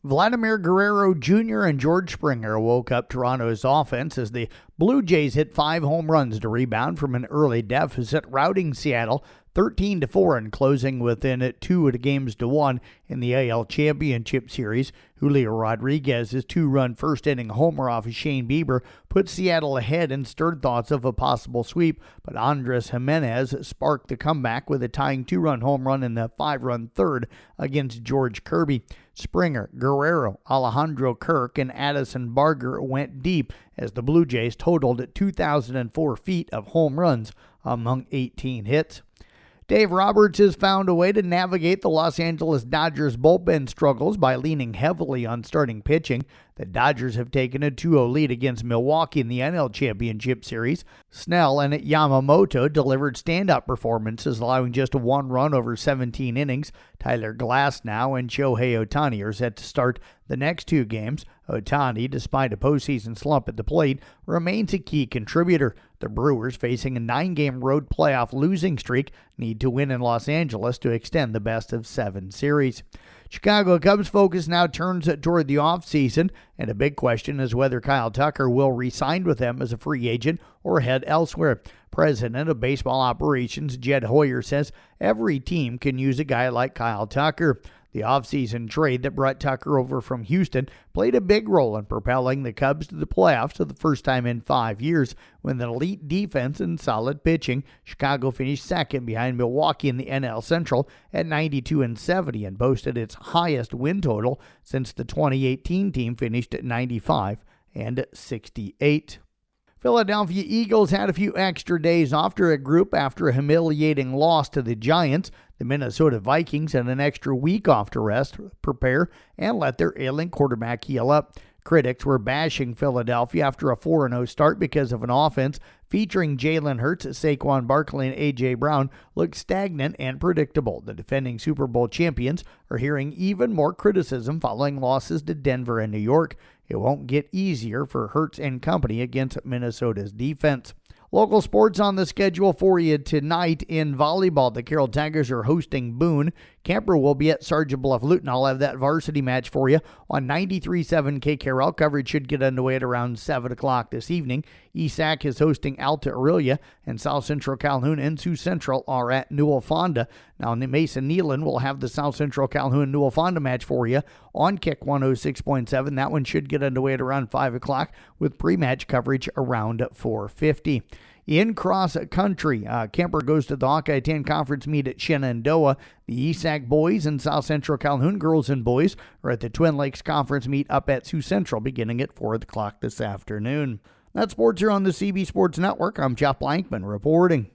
Vladimir Guerrero Jr. and George Springer woke up Toronto's offense as the Blue Jays hit 5 home runs to rebound from an early deficit, routing Seattle 13-4 and closing within 2 games to 1 in the AL Championship Series. Julio Rodriguez's 2-run first-inning homer off of Shane Bieber put Seattle ahead and stirred thoughts of a possible sweep, but Andres Jimenez sparked the comeback with a tying 2-run home run in the 5-run third against George Kirby. Springer, Guerrero, Alejandro Kirk, and Addison Barger went deep as the Blue Jays totaled 2,004 feet of home runs among 18 hits. Dave Roberts has found a way to navigate the Los Angeles Dodgers bullpen struggles by leaning heavily on starting pitching. The Dodgers have taken a 2-0 lead against Milwaukee in the NL Championship Series. Snell and Yamamoto delivered stand-up performances, allowing just 1 run over 17 innings. Tyler Glasnow and Shohei Ohtani are set to start the next 2 games. Ohtani, despite a postseason slump at the plate, remains a key contributor. The Brewers, facing a 9-game road playoff losing streak, need to win in Los Angeles to extend the best-of-7 series. Chicago Cubs focus now turns toward the offseason, and a big question is whether Kyle Tucker will re-sign with them as a free agent or head elsewhere. President of Baseball Operations Jed Hoyer says every team can use a guy like Kyle Tucker. The offseason trade that brought Tucker over from Houston played a big role in propelling the Cubs to the playoffs for the first time in 5 years. With an elite defense and solid pitching, Chicago finished second behind Milwaukee in the NL Central at 92-70 and boasted its highest win total since the 2018 team finished at 95-68. Philadelphia Eagles had a few extra days off to regroup after a humiliating loss to the Giants. The Minnesota Vikings had an extra week off to rest, prepare, and let their ailing quarterback heal up. Critics were bashing Philadelphia after a 4-0 start because of an offense featuring Jalen Hurts, Saquon Barkley, and A.J. Brown looked stagnant and predictable. The defending Super Bowl champions are hearing even more criticism following losses to Denver and New York. It won't get easier for Hurts and company against Minnesota's defense. Local sports on the schedule for you tonight. In volleyball, the Carroll Tigers are hosting Boone. Camper will be at Sergeant Bluff-Luton. I'll have that varsity match for you on 93.7 KCRL. Coverage should get underway at around 7 o'clock this evening. ESAC is hosting Alta Aurelia, and South Central Calhoun and Sioux Central are at Newell Fonda. Now, Mason Nealon will have the South Central Calhoun Newell Fonda match for you on Kick 106.7. That one should get underway at around 5 o'clock with pre-match coverage around 4:50. In cross country, Kemper goes to the Hawkeye 10 conference meet at Shenandoah. The ESAC boys and South Central Calhoun girls and boys are at the Twin Lakes conference meet up at Sioux Central beginning at 4 o'clock this afternoon. That's sports here on the CB Sports Network. I'm Jeff Blankman reporting.